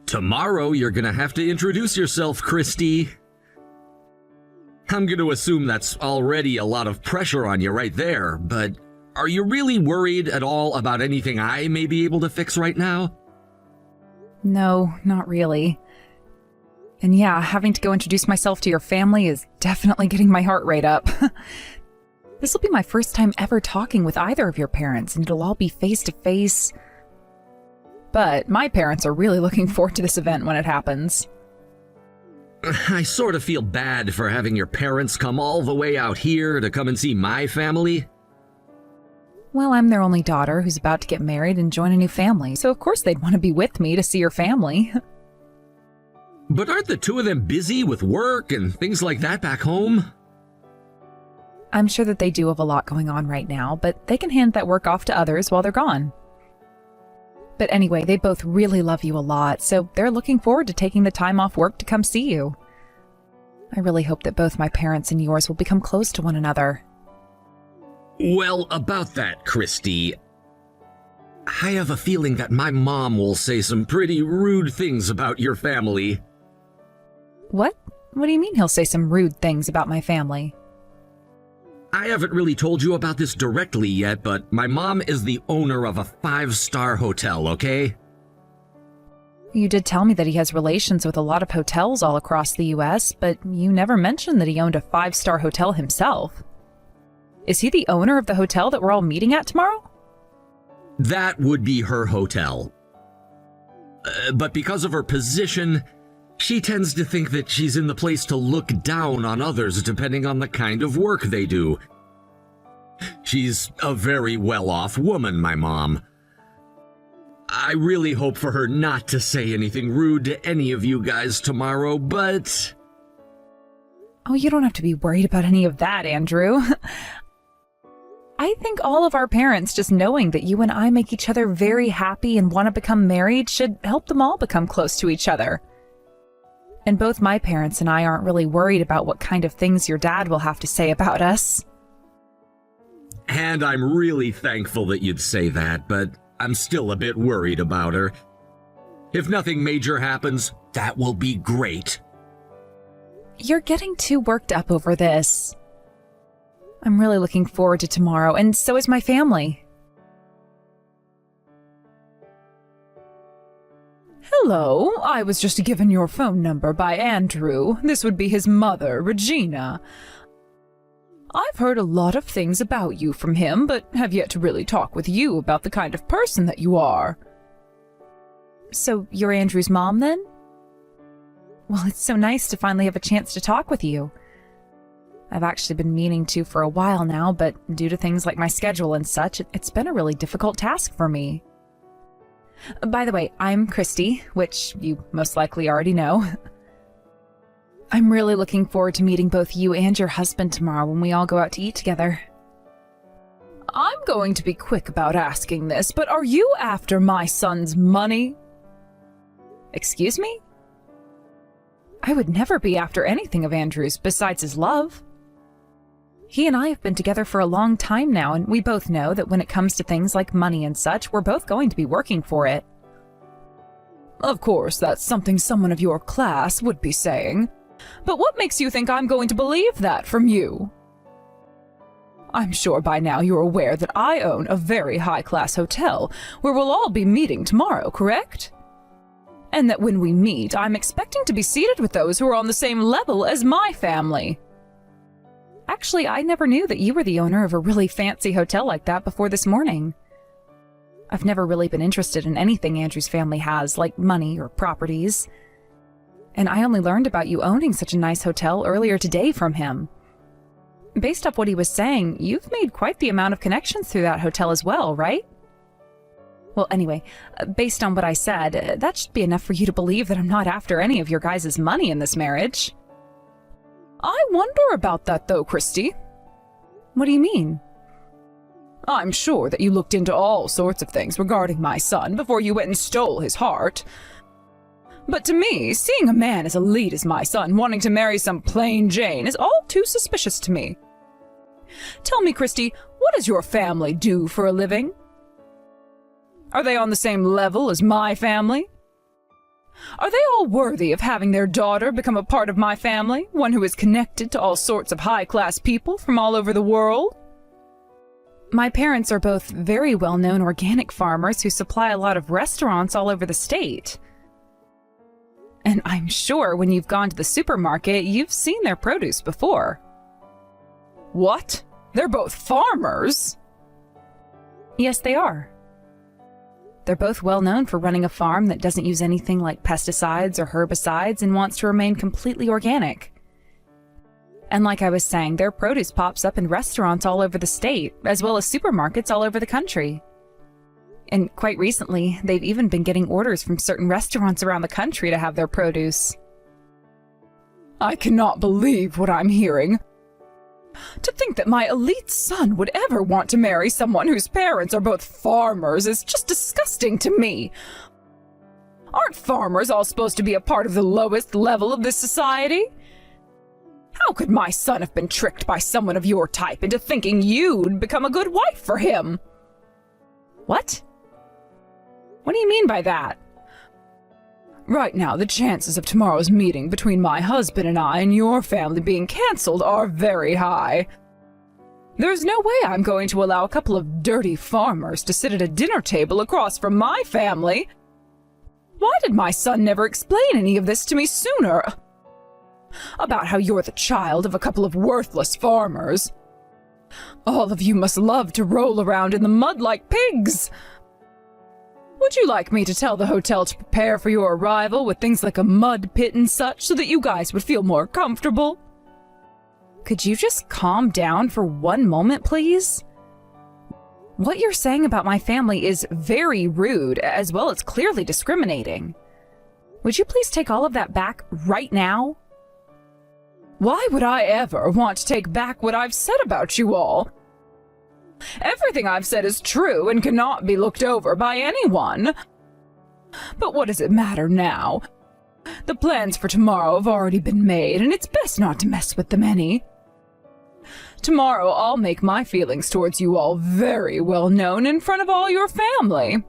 Tomorrow you're gonna have to introduce yourself, Christy. I'm gonna assume that's already a lot of pressure on you right there, but are you really worried at all about anything I may be able to fix right now? No, not really. And yeah, having to go introduce myself to your family is definitely getting my heart rate up. This will be my first time ever talking with either of your parents, and it'll all be face to face. But my parents are really looking forward to this event when it happens. I sort of feel bad for having your parents come all the way out here to come and see my family. Well, I'm their only daughter who's about to get married and join a new family, so of course they'd want to be with me to see your family. But aren't the two of them busy with work and things like that back home? I'm sure that they do have a lot going on right now, but they can hand that work off to others while they're gone. But anyway, they both really love you a lot, so they're looking forward to taking the time off work to come see you. I really hope that both my parents and yours will become close to one another. Well, about that, Christy, I have a feeling that my mom will say some pretty rude things about your family. What? What do you mean he'll say some rude things about my family? I haven't really told you about this directly yet, but my mom is the owner of a 5-star hotel, okay? You did tell me that he has relations with a lot of hotels all across the US, but you never mentioned that he owned a 5-star hotel himself. Is he the owner of the hotel that we're all meeting at tomorrow? That would be her hotel. But because of her position, she tends to think that she's in the place to look down on others depending on the kind of work they do. She's a very well-off woman, my mom. I really hope for her not to say anything rude to any of you guys tomorrow, but... Oh, you don't have to be worried about any of that, Andrew. I think all of our parents just knowing that you and I make each other very happy and want to become married should help them all become close to each other. And both my parents and I aren't really worried about what kind of things your dad will have to say about us. And I'm really thankful that you'd say that, but I'm still a bit worried about her. If nothing major happens, that will be great. You're getting too worked up over this. I'm really looking forward to tomorrow, and so is my family. Hello, I was just given your phone number by Andrew. This would be his mother, Regina. I've heard a lot of things about you from him, but have yet to really talk with you about the kind of person that you are. So you're Andrew's mom, then? Well, it's so nice to finally have a chance to talk with you. I've actually been meaning to for a while now, but due to things like my schedule and such, it's been a really difficult task for me. By the way, I'm Christy, which you most likely already know. I'm really looking forward to meeting both you and your husband tomorrow when we all go out to eat together. I'm going to be quick about asking this, but are you after my son's money? Excuse me? I would never be after anything of Andrew's besides his love. He and I have been together for a long time now, and we both know that when it comes to things like money and such, we're both going to be working for it. Of course, that's something someone of your class would be saying. But what makes you think I'm going to believe that from you? I'm sure by now you're aware that I own a very high-class hotel where we'll all be meeting tomorrow, correct? And that when we meet, I'm expecting to be seated with those who are on the same level as my family. Actually, I never knew that you were the owner of a really fancy hotel like that before this morning. I've never really been interested in anything Andrew's family has, like money or properties. And I only learned about you owning such a nice hotel earlier today from him. Based off what he was saying, you've made quite the amount of connections through that hotel as well, right? Well, anyway, based on what I said, that should be enough for you to believe that I'm not after any of your guys' money in this marriage. I wonder about that though, Christy. What do you mean? I'm sure that you looked into all sorts of things regarding my son before you went and stole his heart. But to me, seeing a man as elite as my son wanting to marry some plain Jane is all too suspicious to me. Tell me, Christy, what does your family do for a living? Are they on the same level as my family? Are they all worthy of having their daughter become a part of my family, one who is connected to all sorts of high-class people from all over the world? My parents are both very well-known organic farmers who supply a lot of restaurants all over the state. And I'm sure when you've gone to the supermarket, you've seen their produce before. What? They're both farmers? Yes, they are. They're both well known for running a farm that doesn't use anything like pesticides or herbicides and wants to remain completely organic. And like I was saying, their produce pops up in restaurants all over the state, as well as supermarkets all over the country. And quite recently, they've even been getting orders from certain restaurants around the country to have their produce. I cannot believe what I'm hearing. To think that my elite son would ever want to marry someone whose parents are both farmers is just disgusting to me. Aren't farmers all supposed to be a part of the lowest level of this society? How could my son have been tricked by someone of your type into thinking you'd become a good wife for him? What? What do you mean by that? Right now, the chances of tomorrow's meeting between my husband and I and your family being cancelled are very high. There's no way I'm going to allow a couple of dirty farmers to sit at a dinner table across from my family. Why did my son never explain any of this to me sooner? About how you're the child of a couple of worthless farmers. All of you must love to roll around in the mud like pigs. Would you like me to tell the hotel to prepare for your arrival with things like a mud pit and such so that you guys would feel more comfortable? Could you just calm down for one moment, please? What you're saying about my family is very rude, as well as clearly discriminating. Would you please take all of that back right now? Why would I ever want to take back what I've said about you all? Everything I've said is true and cannot be looked over by anyone. But what does it matter now? The plans for tomorrow have already been made, and it's best not to mess with them any. Tomorrow I'll make my feelings towards you all very well known in front of all your family.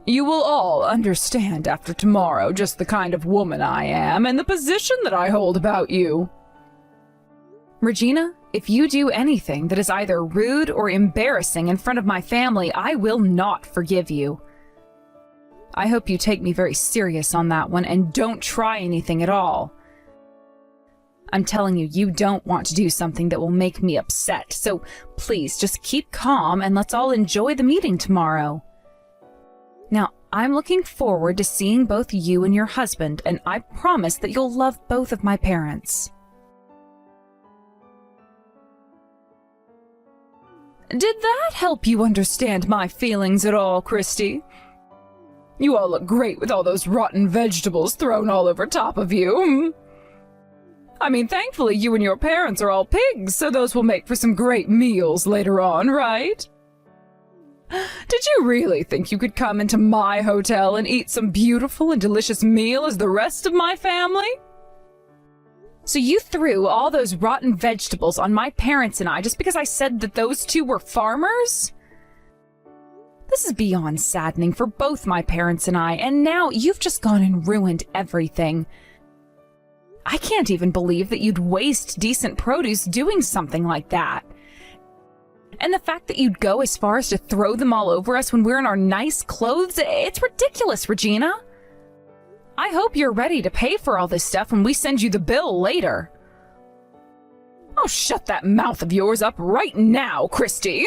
You will all understand after tomorrow just the kind of woman I am and the position that I hold about you. Regina, if you do anything that is either rude or embarrassing in front of my family, I will not forgive you. I hope you take me very serious on that one and don't try anything at all. I'm telling you, you don't want to do something that will make me upset, so please just keep calm and let's all enjoy the meeting tomorrow. Now, I'm looking forward to seeing both you and your husband, and I promise that you'll love both of my parents. Did that help you understand my feelings at all, Christy? You all look great with all those rotten vegetables thrown all over top of you. I mean, thankfully you and your parents are all pigs, so those will make for some great meals later on, right? Did you really think you could come into my hotel and eat some beautiful and delicious meal as the rest of my family? So you threw all those rotten vegetables on my parents and I just because I said that those two were farmers? This is beyond saddening for both my parents and I, and now you've just gone and ruined everything. I can't even believe that you'd waste decent produce doing something like that. And the fact that you'd go as far as to throw them all over us when we're in our nice clothes, it's ridiculous, Regina. I hope you're ready to pay for all this stuff when we send you the bill later. Oh, shut that mouth of yours up right now, Christy.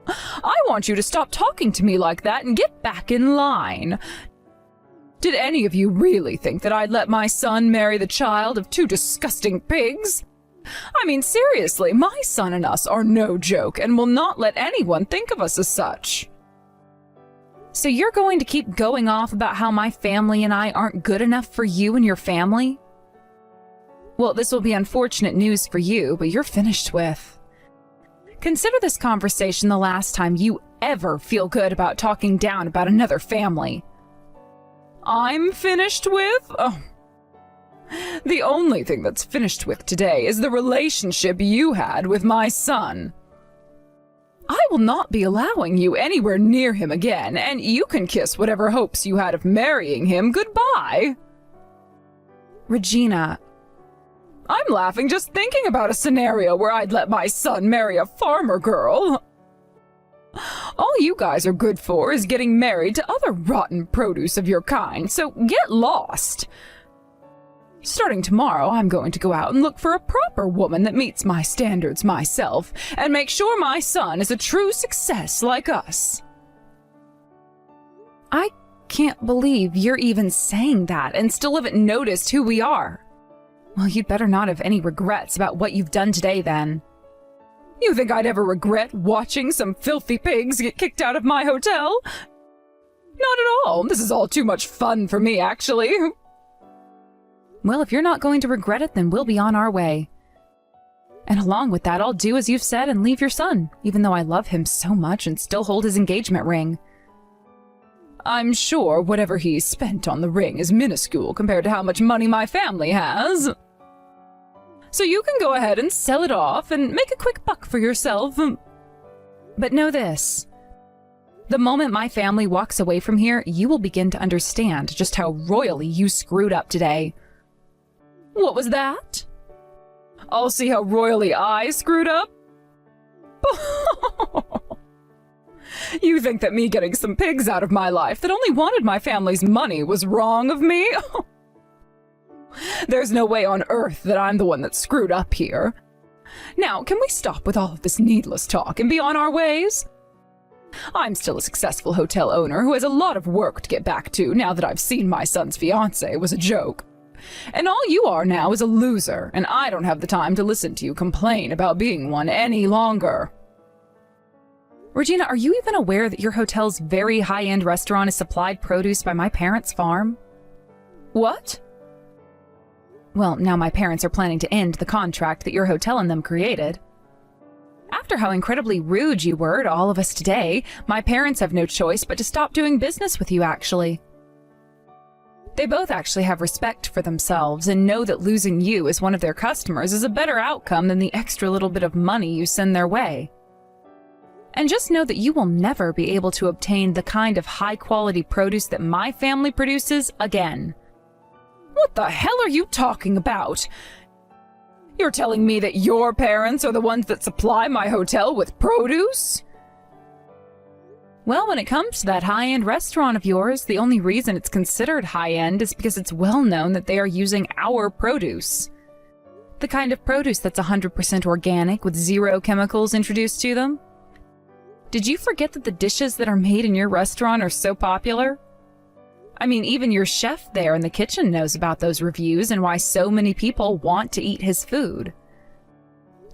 I want you to stop talking to me like that and get back in line. Did any of you really think that I'd let my son marry the child of two disgusting pigs? I mean, seriously, my son and us are no joke and will not let anyone think of us as such. So you're going to keep going off about how my family and I aren't good enough for you and your family? Well, this will be unfortunate news for you, but you're finished with. Consider this conversation the last time you ever feel good about talking down about another family. I'm finished with? Oh. The only thing that's finished with today is the relationship you had with my son. I will not be allowing you anywhere near him again, and you can kiss whatever hopes you had of marrying him goodbye. Regina, I'm laughing just thinking about a scenario where I'd let my son marry a farmer girl. All you guys are good for is getting married to other rotten produce of your kind, so get lost. Starting tomorrow, I'm going to go out and look for a proper woman that meets my standards myself, and make sure my son is a true success like us. I can't believe you're even saying that and still haven't noticed who we are. Well, you'd better not have any regrets about what you've done today, then. You think I'd ever regret watching some filthy pigs get kicked out of my hotel? Not at all. This is all too much fun for me, actually. Well, if you're not going to regret it, then we'll be on our way. And along with that, I'll do as you've said and leave your son, even though I love him so much and still hold his engagement ring. I'm sure whatever he's spent on the ring is minuscule compared to how much money my family has. So you can go ahead and sell it off and make a quick buck for yourself. But know this. The moment my family walks away from here, you will begin to understand just how royally you screwed up today. What was that? I'll see how royally I screwed up? You think that me getting some pigs out of my life that only wanted my family's money was wrong of me? There's no way on earth that I'm the one that screwed up here. Now, can we stop with all of this needless talk and be on our ways? I'm still a successful hotel owner who has a lot of work to get back to now that I've seen my son's fiancé was a joke. And all you are now is a loser, and I don't have the time to listen to you complain about being one any longer. Regina, are you even aware that your hotel's very high-end restaurant is supplied produce by my parents' farm? What? Well, now my parents are planning to end the contract that your hotel and them created. After how incredibly rude you were to all of us today, my parents have no choice but to stop doing business with you, actually. They both actually have respect for themselves and know that losing you as one of their customers is a better outcome than the extra little bit of money you send their way. And just know that you will never be able to obtain the kind of high-quality produce that my family produces again. What the hell are you talking about? You're telling me that your parents are the ones that supply my hotel with produce? Well, when it comes to that high-end restaurant of yours, the only reason it's considered high-end is because it's well known that they are using our produce. The kind of produce that's 100% organic with zero chemicals introduced to them. Did you forget that the dishes that are made in your restaurant are so popular? I mean, even your chef there in the kitchen knows about those reviews and why so many people want to eat his food.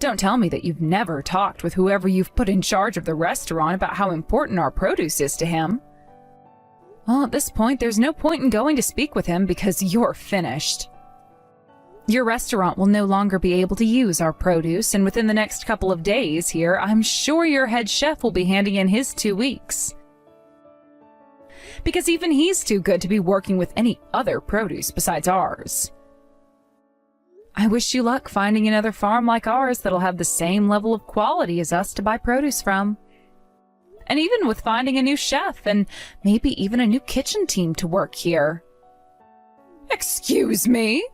Don't tell me that you've never talked with whoever you've put in charge of the restaurant about how important our produce is to him. Well, at this point, there's no point in going to speak with him because you're finished. Your restaurant will no longer be able to use our produce, and within the next couple of days here, I'm sure your head chef will be handing in his 2 weeks. Because even he's too good to be working with any other produce besides ours. I wish you luck finding another farm like ours that'll have the same level of quality as us to buy produce from. And even with finding a new chef and maybe even a new kitchen team to work here. Excuse me?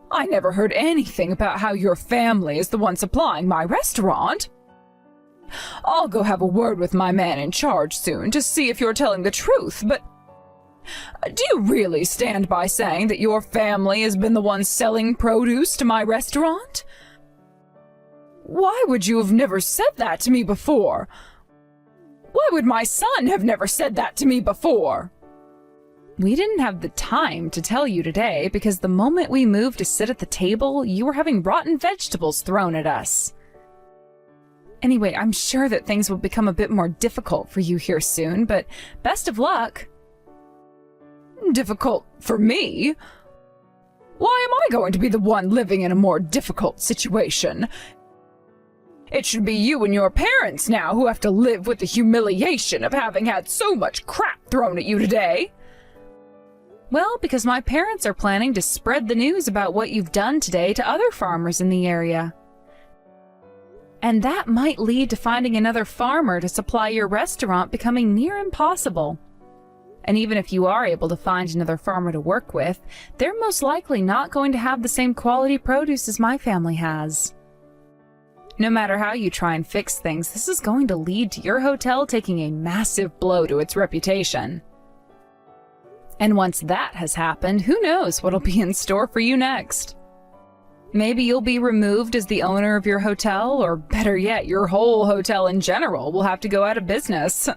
I never heard anything about how your family is the one supplying my restaurant. I'll go have a word with my man in charge soon to see if you're telling the truth, but do you really stand by saying that your family has been the one selling produce to my restaurant? Why would you have never said that to me before? Why would my son have never said that to me before? We didn't have the time to tell you today because the moment we moved to sit at the table, you were having rotten vegetables thrown at us. Anyway, I'm sure that things will become a bit more difficult for you here soon, but best of luck. Difficult for me? Why am I going to be the one living in a more difficult situation? It should be you and your parents now who have to live with the humiliation of having had so much crap thrown at you today. Well, because my parents are planning to spread the news about what you've done today to other farmers in the area. And that might lead to finding another farmer to supply your restaurant becoming near impossible. And even if you are able to find another farmer to work with, they're most likely not going to have the same quality produce as my family has. No matter how you try and fix things, this is going to lead to your hotel taking a massive blow to its reputation. And once that has happened, who knows what'll be in store for you next? Maybe you'll be removed as the owner of your hotel, or better yet, your whole hotel in general will have to go out of business.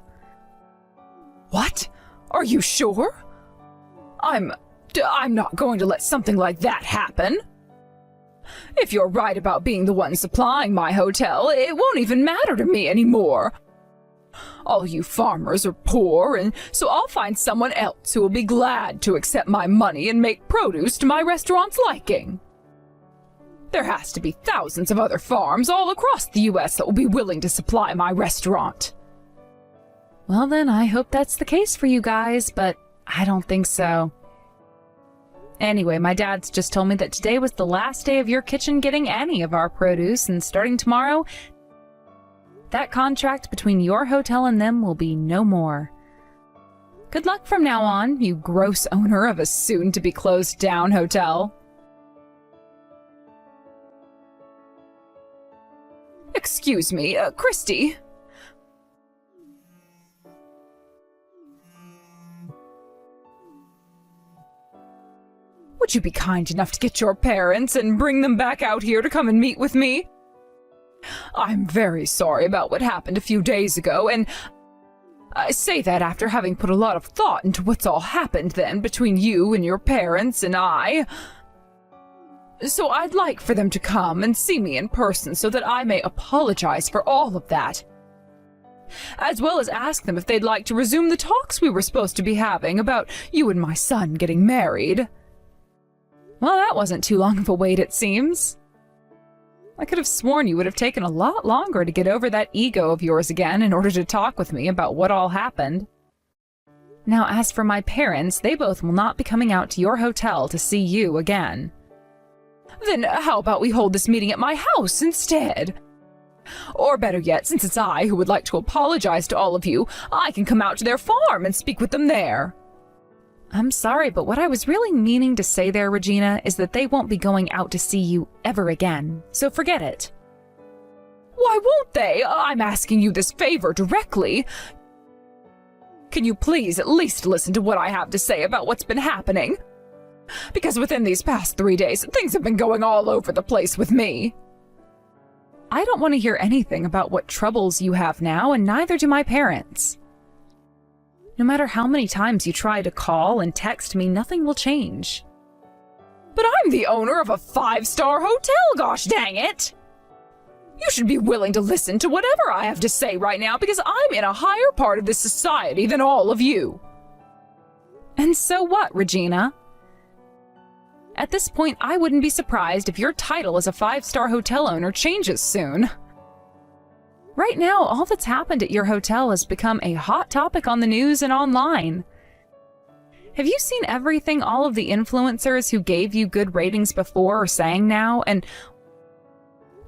What? Are you sure? I'm not going to let something like that happen. If you're right about being the one supplying my hotel, it won't even matter to me anymore. All you farmers are poor, and so I'll find someone else who will be glad to accept my money and make produce to my restaurant's liking. There has to be thousands of other farms all across the U.S. that will be willing to supply my restaurant. Well then, I hope that's the case for you guys, but I don't think so. Anyway, my dad's just told me that today was the last day of your kitchen getting any of our produce, and starting tomorrow, that contract between your hotel and them will be no more. Good luck from now on, you gross owner of a soon-to-be-closed-down hotel. Excuse me, Christy. Would you be kind enough to get your parents and bring them back out here to come and meet with me? I'm very sorry about what happened a few days ago, and I say that after having put a lot of thought into what's all happened then between you and your parents and I. So I'd like for them to come and see me in person so that I may apologize for all of that, as well as ask them if they'd like to resume the talks we were supposed to be having about you and my son getting married. Well, that wasn't too long of a wait, it seems. I could have sworn you would have taken a lot longer to get over that ego of yours again in order to talk with me about what all happened. Now, as for my parents, they both will not be coming out to your hotel to see you again. Then how about we hold this meeting at my house instead? Or better yet, since it's I who would like to apologize to all of you, I can come out to their farm and speak with them there. I'm sorry, but what I was really meaning to say there, Regina, is that they won't be going out to see you ever again, so forget it. Why won't they? I'm asking you this favor directly. Can you please at least listen to what I have to say about what's been happening? Because within these past 3 days, things have been going all over the place with me. I don't want to hear anything about what troubles you have now, and neither do my parents. No matter how many times you try to call and text me, nothing will change. But I'm the owner of a 5-star hotel, gosh dang it! You should be willing to listen to whatever I have to say right now, because I'm in a higher part of this society than all of you. And so what, Regina? At this point, I wouldn't be surprised if your title as a 5-star hotel owner changes soon. Right now, all that's happened at your hotel has become a hot topic on the news and online. Have you seen everything all of the influencers who gave you good ratings before are saying now, and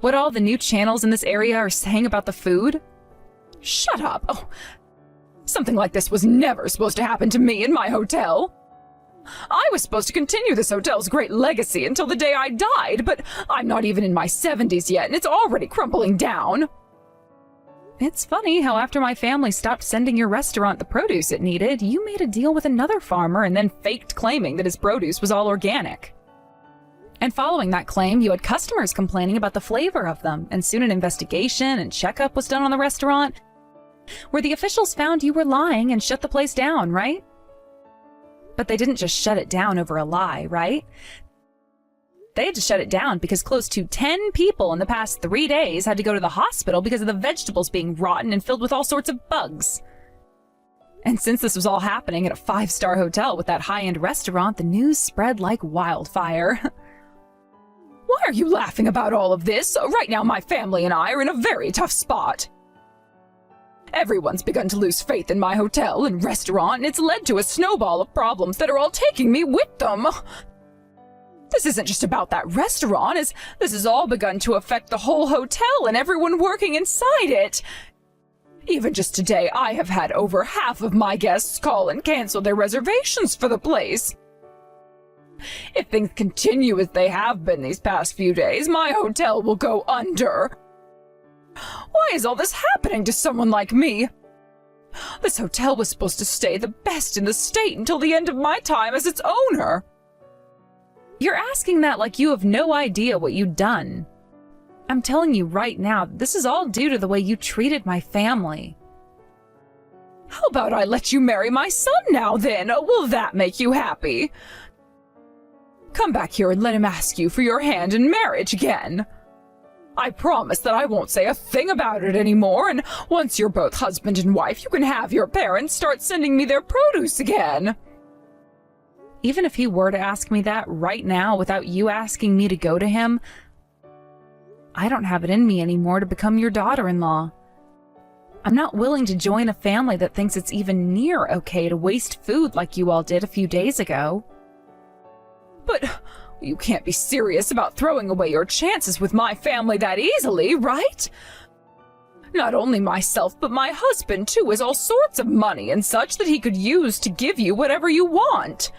what all the new channels in this area are saying about the food? Shut up! Oh, something like this was never supposed to happen to me in my hotel. I was supposed to continue this hotel's great legacy until the day I died, but I'm not even in my 70s yet, and it's already crumbling down. It's funny how after my family stopped sending your restaurant the produce it needed, you made a deal with another farmer and then faked claiming that his produce was all organic. And following that claim, you had customers complaining about the flavor of them, and soon an investigation and checkup was done on the restaurant, where the officials found you were lying and shut the place down, right? But they didn't just shut it down over a lie, right? They had to shut it down because close to 10 people in the past 3 days had to go to the hospital because of the vegetables being rotten and filled with all sorts of bugs. And since this was all happening at a 5-star hotel with that high-end restaurant, the news spread like wildfire. Why are you laughing about all of this? Right now, my family and I are in a very tough spot. Everyone's begun to lose faith in my hotel and restaurant, and it's led to a snowball of problems that are all taking me with them. This isn't just about that restaurant, as this has all begun to affect the whole hotel and everyone working inside it. Even just today, I have had over half of my guests call and cancel their reservations for the place. If things continue as they have been these past few days, my hotel will go under. Why is all this happening to someone like me? This hotel was supposed to stay the best in the state until the end of my time as its owner. You're asking that like you have no idea what you've done. I'm telling you right now, this is all due to the way you treated my family. How about I let you marry my son now then? Will that make you happy? Come back here and let him ask you for your hand in marriage again. I promise that I won't say a thing about it anymore, and once you're both husband and wife, you can have your parents start sending me their produce again. Even if he were to ask me that right now without you asking me to go to him, I don't have it in me anymore to become your daughter-in-law. I'm not willing to join a family that thinks it's even near okay to waste food like you all did a few days ago. But you can't be serious about throwing away your chances with my family that easily, right? Not only myself, but my husband, too, has all sorts of money and such that he could use to give you whatever you want.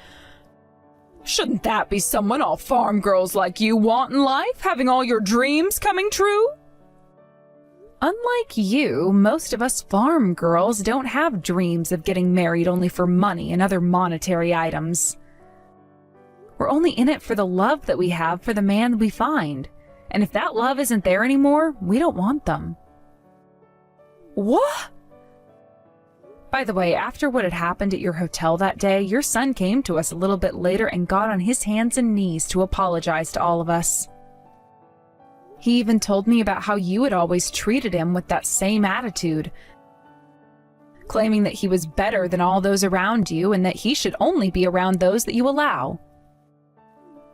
Shouldn't that be someone all farm girls like you want in life, having all your dreams coming true? Unlike you, most of us farm girls don't have dreams of getting married only for money and other monetary items. We're only in it for the love that we have for the man we find. And if that love isn't there anymore, we don't want them. What? By the way, after what had happened at your hotel that day, your son came to us a little bit later and got on his hands and knees to apologize to all of us. He even told me about how you had always treated him with that same attitude, claiming that he was better than all those around you and that he should only be around those that you allow.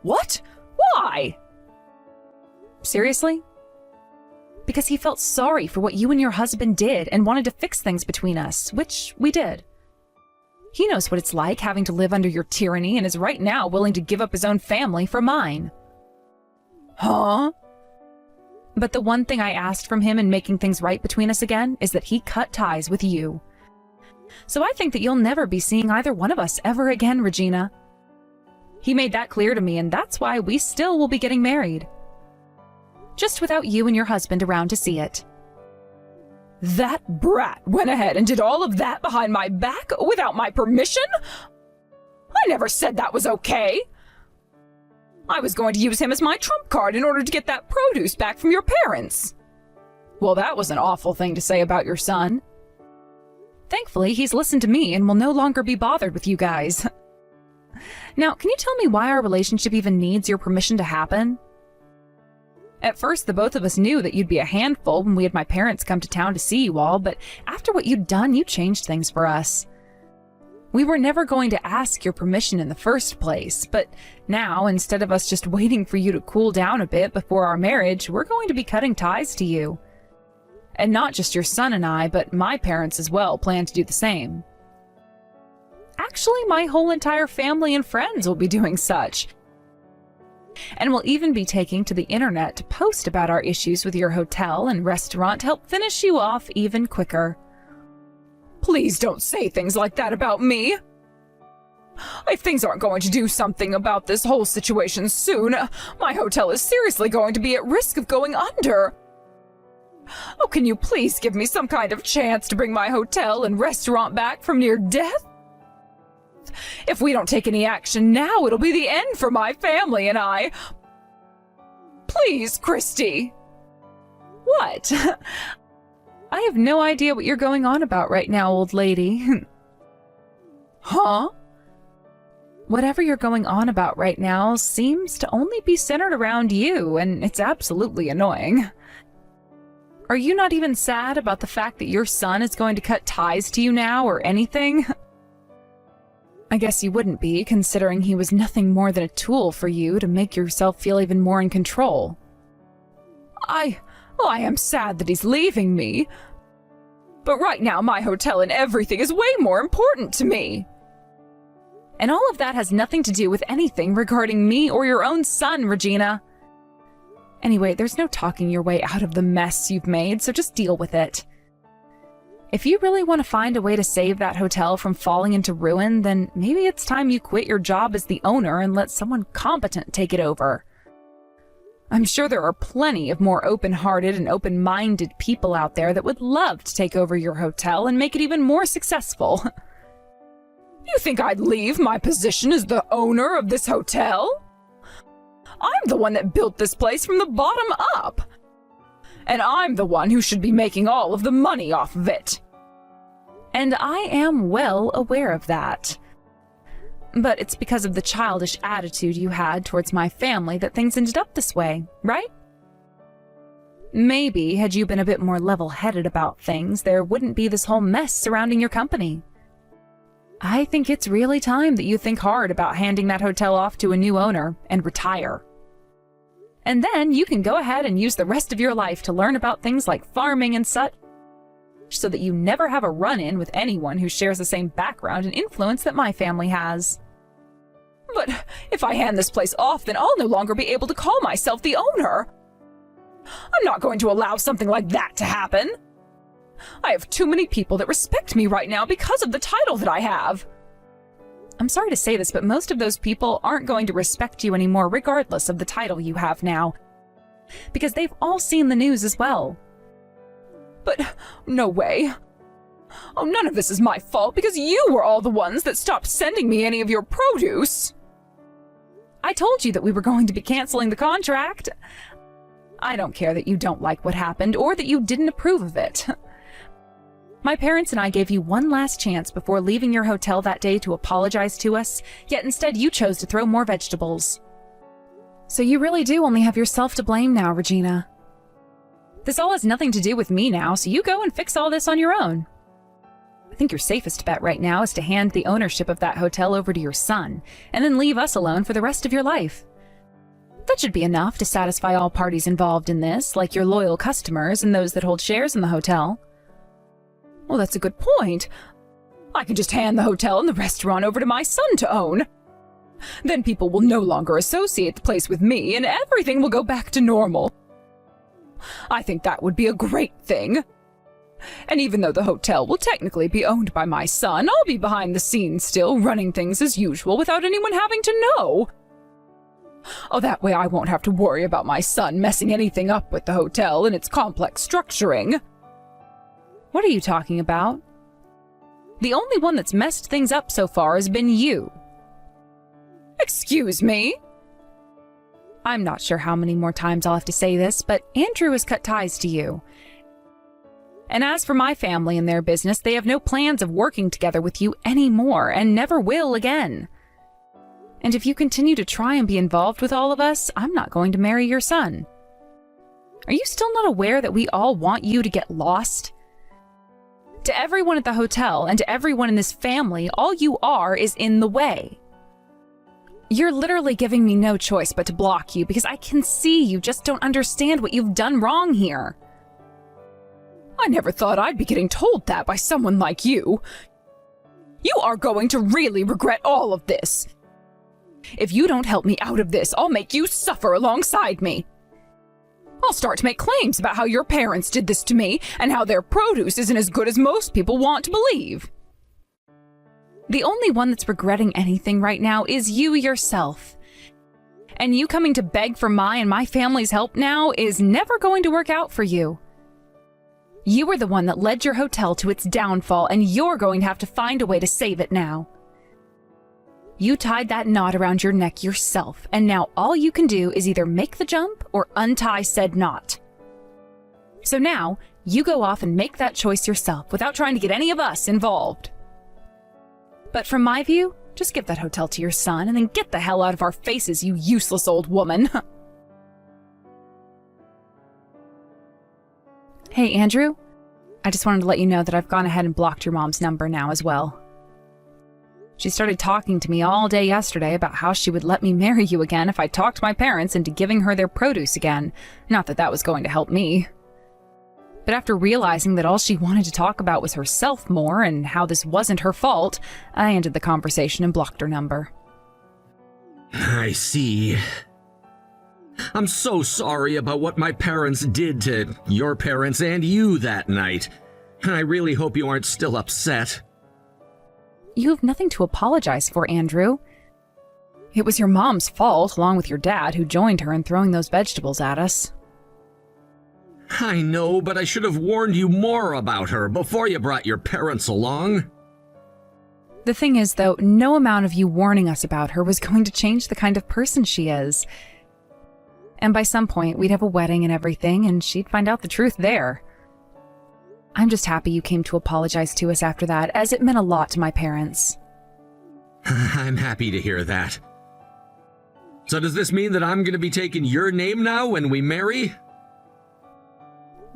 What? Why? Seriously? Because he felt sorry for what you and your husband did and wanted to fix things between us, which we did. He knows what it's like having to live under your tyranny and is right now willing to give up his own family for mine. Huh? But the one thing I asked from him in making things right between us again is that he cut ties with you. So I think that you'll never be seeing either one of us ever again, Regina. He made that clear to me, and that's why we still will be getting married. Just without you and your husband around to see it. That brat went ahead and did all of that behind my back without my permission? I never said that was okay. I was going to use him as my trump card in order to get that produce back from your parents. Well, that was an awful thing to say about your son. Thankfully, he's listened to me and will no longer be bothered with you guys. Now, can you tell me why our relationship even needs your permission to happen? At first, the both of us knew that you'd be a handful when we had my parents come to town to see you all, but after what you'd done, you changed things for us. We were never going to ask your permission in the first place, but now, instead of us just waiting for you to cool down a bit before our marriage, we're going to be cutting ties to you. And not just your son and I, but my parents as well plan to do the same. Actually, my whole entire family and friends will be doing such. And we'll even be taking to the internet to post about our issues with your hotel and restaurant to help finish you off even quicker. Please don't say things like that about me. If things aren't going to do something about this whole situation soon, my hotel is seriously going to be at risk of going under. Oh, can you please give me some kind of chance to bring my hotel and restaurant back from near death? If we don't take any action now, it'll be the end for my family and I. Please, Christy. What? I have no idea what you're going on about right now, old lady. Huh? Whatever you're going on about right now seems to only be centered around you, and it's absolutely annoying. Are you not even sad about the fact that your son is going to cut ties to you now or anything? I guess you wouldn't be, considering he was nothing more than a tool for you to make yourself feel even more in control. I am sad that he's leaving me. But right now, my hotel and everything is way more important to me. And all of that has nothing to do with anything regarding me or your own son, Regina. Anyway, there's no talking your way out of the mess you've made, so just deal with it. If you really want to find a way to save that hotel from falling into ruin, then maybe it's time you quit your job as the owner and let someone competent take it over. I'm sure there are plenty of more open-hearted and open-minded people out there that would love to take over your hotel and make it even more successful. You think I'd leave my position as the owner of this hotel? I'm the one that built this place from the bottom up. And I'm the one who should be making all of the money off of it. And I am well aware of that. But it's because of the childish attitude you had towards my family that things ended up this way, right? Maybe had you been a bit more level-headed about things, there wouldn't be this whole mess surrounding your company. I think it's really time that you think hard about handing that hotel off to a new owner and retire. And then you can go ahead and use the rest of your life to learn about things like farming and such, so that you never have a run-in with anyone who shares the same background and influence that my family has. But if I hand this place off, then I'll no longer be able to call myself the owner. I'm not going to allow something like that to happen. I have too many people that respect me right now because of the title that I have. I'm sorry to say this, but most of those people aren't going to respect you anymore regardless of the title you have now, because they've all seen the news as well. But no way. Oh, none of this is my fault because you were all the ones that stopped sending me any of your produce. I told you that we were going to be canceling the contract. I don't care that you don't like what happened or that you didn't approve of it. My parents and I gave you one last chance before leaving your hotel that day to apologize to us, yet instead you chose to throw more vegetables. So you really do only have yourself to blame now, Regina. This all has nothing to do with me now, so you go and fix all this on your own. I think your safest bet right now is to hand the ownership of that hotel over to your son, and then leave us alone for the rest of your life. That should be enough to satisfy all parties involved in this, like your loyal customers and those that hold shares in the hotel. Well, that's a good point. I can just hand the hotel and the restaurant over to my son to own. Then people will no longer associate the place with me, and everything will go back to normal. I think that would be a great thing. And even though the hotel will technically be owned by my son, I'll be behind the scenes still, running things as usual without anyone having to know. Oh, that way I won't have to worry about my son messing anything up with the hotel and its complex structuring. What are you talking about? The only one that's messed things up so far has been you. Excuse me? I'm not sure how many more times I'll have to say this, but Andrew has cut ties to you. And as for my family and their business, they have no plans of working together with you anymore and never will again. And if you continue to try and be involved with all of us, I'm not going to marry your son. Are you still not aware that we all want you to get lost? To everyone at the hotel and to everyone in this family, all you are is in the way. You're literally giving me no choice but to block you because I can see you just don't understand what you've done wrong here. I never thought I'd be getting told that by someone like you. You are going to really regret all of this. If you don't help me out of this, I'll make you suffer alongside me. I'll start to make claims about how your parents did this to me and how their produce isn't as good as most people want to believe. The only one that's regretting anything right now is you yourself. And you coming to beg for my and my family's help now is never going to work out for you. You were the one that led your hotel to its downfall, and you're going to have to find a way to save it now. You tied that knot around your neck yourself, and now all you can do is either make the jump or untie said knot. So now, you go off and make that choice yourself without trying to get any of us involved. But from my view, just give that hotel to your son and then get the hell out of our faces, you useless old woman. Hey, Andrew. I just wanted to let you know that I've gone ahead and blocked your mom's number now as well. She started talking to me all day yesterday about how she would let me marry you again if I talked my parents into giving her their produce again. Not that that was going to help me. But after realizing that all she wanted to talk about was herself more and how this wasn't her fault, I ended the conversation and blocked her number. I see. I'm so sorry about what my parents did to your parents and you that night. I really hope you aren't still upset. You have nothing to apologize for, Andrew. It was your mom's fault, along with your dad, who joined her in throwing those vegetables at us. I know, but I should have warned you more about her before you brought your parents along. The thing is, though, no amount of you warning us about her was going to change the kind of person she is. And by some point, we'd have a wedding and everything, and she'd find out the truth there. I'm just happy you came to apologize to us after that, as it meant a lot to my parents. I'm happy to hear that. So does this mean that I'm going to be taking your name now when we marry?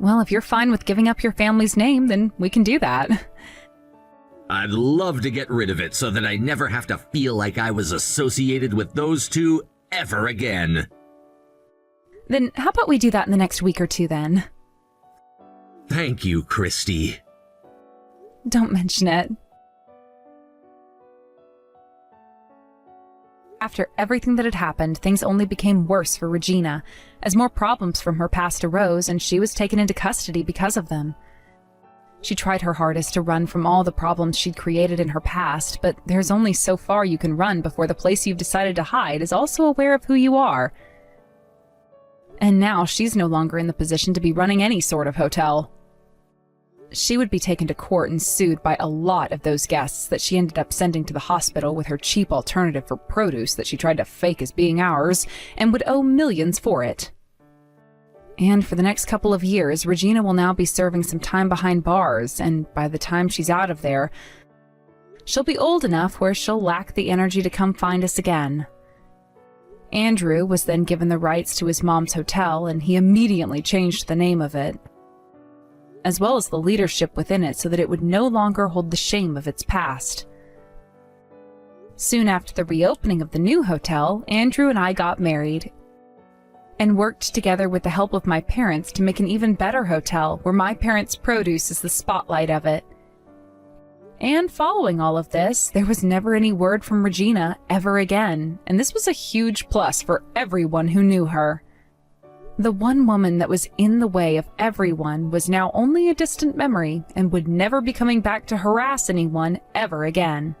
Well, if you're fine with giving up your family's name, then we can do that. I'd love to get rid of it so that I never have to feel like I was associated with those two ever again. Then how about we do that in the next week or two then? Thank you, Christy. Don't mention it. After everything that had happened, things only became worse for Regina, as more problems from her past arose and she was taken into custody because of them. She tried her hardest to run from all the problems she'd created in her past, but there's only so far you can run before the place you've decided to hide is also aware of who you are. And now she's no longer in the position to be running any sort of hotel. She would be taken to court and sued by a lot of those guests that she ended up sending to the hospital with her cheap alternative for produce that she tried to fake as being ours, and would owe millions for it. And for the next couple of years, Regina will now be serving some time behind bars, and by the time she's out of there, she'll be old enough where she'll lack the energy to come find us again. Andrew was then given the rights to his mom's hotel, and he immediately changed the name of it, as well as the leadership within it, so that it would no longer hold the shame of its past. Soon after the reopening of the new hotel, Andrew and I got married and worked together with the help of my parents to make an even better hotel where my parents' produce is the spotlight of it. And following all of this, there was never any word from Regina ever again, and this was a huge plus for everyone who knew her. The one woman that was in the way of everyone was now only a distant memory and would never be coming back to harass anyone ever again.